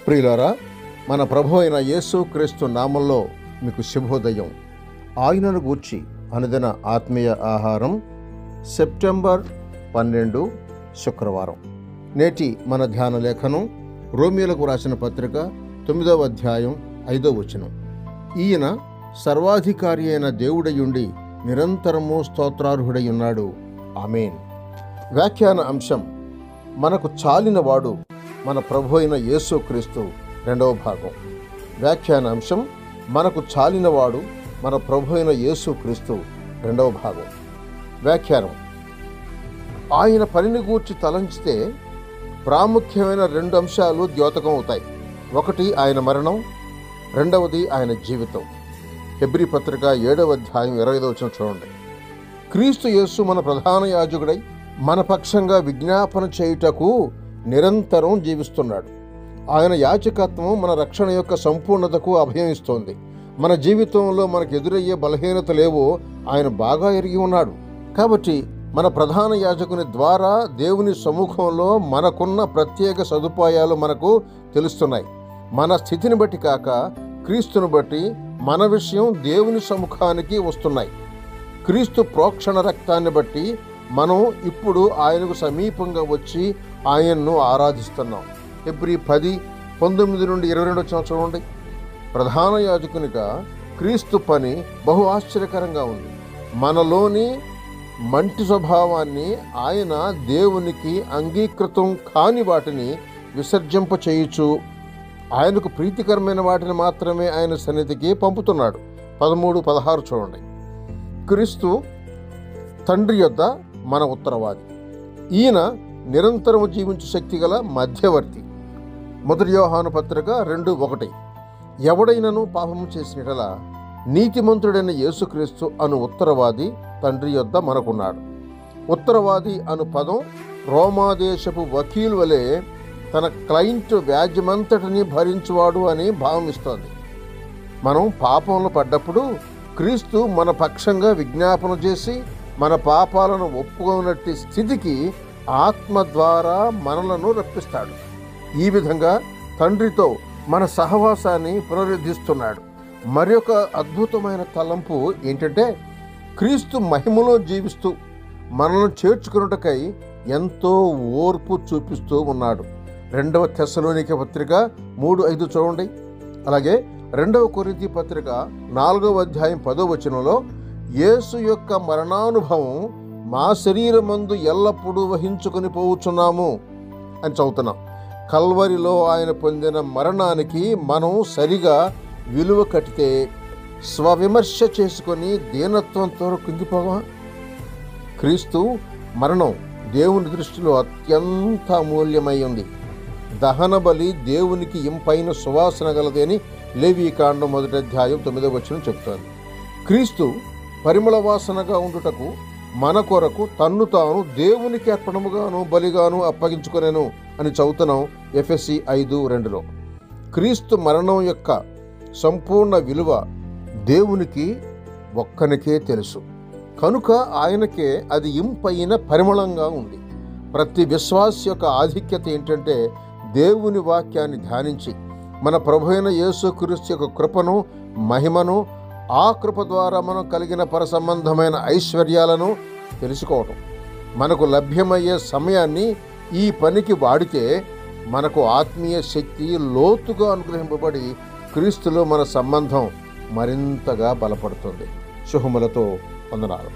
ప్రియులారా, మన ప్రభు అయిన యేసు క్రీస్తు నామంలో మీకు శుభోదయం. ఆయనను గూర్చి అనుదిన ఆత్మీయ ఆహారం, సెప్టెంబర్ 12 శుక్రవారం. నేటి మన ధ్యాన లేఖనం రోమీయులకు రాసిన పత్రిక 9వ అధ్యాయం 5వ వచనం. ఈయన సర్వాధికారి అయిన దేవుడయుండి నిరంతరము స్తోత్రార్హుడై ఉన్నాడు. ఆమేన్. వ్యాఖ్యాన అంశం: మనకు చాలినవాడు మన ప్రభు అయిన యేసు క్రీస్తు. 2వ భాగం. వ్యాఖ్యాన అంశం: మనకు చాలినవాడు మన ప్రభు అయిన యేసు క్రీస్తు. 2వ భాగం. వ్యాఖ్యానం: ఆయన పనిని గూర్చి తలంచితే ప్రాముఖ్యమైన 2 అంశాలు ద్యోతకం అవుతాయి. ఒకటి ఆయన మరణం, రెండవది ఆయన జీవితం. హెబ్రీ పత్రిక 7వ అధ్యాయం 25వ వచనం చూడండి. క్రీస్తు యేసు మన ప్రధాన యాజకుడై మన పక్షంగా విజ్ఞాపన చేయుటకు నిరంతరం జీవిస్తున్నాడు. ఆయన యాజకత్వం మన రక్షణ యొక్క సంపూర్ణతకు అభయం ఇస్తోంది. మన జీవితంలో మనకు ఎదురయ్యే బలహీనతలేవో ఆయన బాగా ఎరిగి ఉన్నాడు. కాబట్టి మన ప్రధాన యాజకుని ద్వారా దేవుని సముఖంలో మనకున్న ప్రత్యేక సదుపాయాలు మనకు తెలుస్తున్నాయి. మన స్థితిని బట్టి కాక క్రీస్తుని బట్టి మన విషయం దేవుని సముఖానికి వస్తున్నాయి. క్రీస్తు ప్రోక్షణ రక్తాన్ని బట్టి మనం ఇప్పుడు ఆయనకు సమీపంగా వచ్చి ఆయన్ను ఆరాధిస్తున్నాం. హెబ్రీ 10:19-22 చూడండి. ప్రధాన యాజకునిగా క్రీస్తు పని బహు ఆశ్చర్యకరంగా ఉంది. మనలోని మంటి స్వభావాన్ని ఆయన దేవునికి అంగీకృతం కాని వాటిని విసర్జింపచేయుచు ఆయనకు ప్రీతికరమైన వాటిని మాత్రమే ఆయన సన్నిధికి పంపుతున్నాడు. 13-16 చూడండి. క్రీస్తు తండ్రి యొద్ద మన ఉత్తరవాది. ఈయన నిరంతరము జీవించు శక్తి గల మధ్యవర్తి. 1 యోహాను పత్రిక 2:1. ఎవడైనను పాపము చేసినట్లా నీతిమంతుడైన యేసుక్రీస్తు అను ఉత్తరవాది తండ్రి యొద్ద మనకున్నాడు. ఉత్తరవాది అను పదం రోమాదేశపు వకీలు వలె తన క్లయింట్ వ్యాజ్యమంతటిని భరించువాడు అని భావిస్తోంది. మనం పాపంలో పడ్డప్పుడు క్రీస్తు మన పక్షంగా విజ్ఞాపన చేసి మన పాపాలను ఒప్పుకోనట్టి స్థితికి ఆత్మ ద్వారా మనలను రప్పిస్తాడు. ఈ విధంగా తండ్రితో మన సహవాసాన్ని పునరుద్ధరిస్తున్నాడు. మరి ఒక అద్భుతమైన తలంపు ఏంటంటే, క్రీస్తు మహిమలో జీవిస్తూ మనల్ని చేర్చుకున్నటకై ఎంతో ఓర్పు చూపిస్తూ ఉన్నాడు. 2వ తెస్సలోనికే పత్రిక 3:5 చూడండి. అలాగే 2వ కొరింథీ పత్రిక 4వ అధ్యాయం 10వ వచనంలో యేసు యొక్క మరణానుభవం మా శరీరమందు ఎల్లప్పుడూ వహించుకొని పోవచ్చున్నాము అని చదువుతున్నాం. కల్వరిలో ఆయన పొందిన మరణానికి మనం సరిగా విలువ కట్టితే స్వవిమర్శ చేసుకొని దీనత్వంతో కుంగిపోవా? క్రీస్తు మరణం దేవుని దృష్టిలో అత్యంత అమూల్యమై ఉంది. దహన బలి దేవునికి ఇంపైన సువాసన గలది అని లేవీకాండం 1వ అధ్యాయం 9వ వచనం చెప్తోంది. క్రీస్తు పరిమళ వాసనగా ఉండుటకు మన కొరకు తన్ను తాను దేవునికి అర్పణముగాను బలిగాను అప్పగించుకొనెను అని చదువుతున్నాం ఎఫెసీ 5:2లో. క్రీస్తు మరణం యొక్క సంపూర్ణ విలువ దేవునికి ఒక్కనికే తెలుసు. కనుక ఆయనకే అది ఇంపైన పరిమళంగా ఉంది. ప్రతి విశ్వాసి యొక్క ఆధిక్యత ఏంటంటే, దేవుని వాక్యాన్ని ధ్యానించి మన ప్రభు అయిన యేసు క్రీస్తు యొక్క కృపను, మహిమను, ఆ కృప ద్వారా మనం కలిగిన పరసంబంధమైన ఐశ్వర్యాలను తెలుసుకోవటం. మనకు లభ్యమయ్యే సమయాన్ని ఈ పనికి వాడితే మనకు ఆత్మీయ శక్తి లోతుగా అనుగ్రహింపబడి క్రీస్తులో మన సంబంధం మరింతగా బలపడుతుంది. శుభములతో వందనాలు.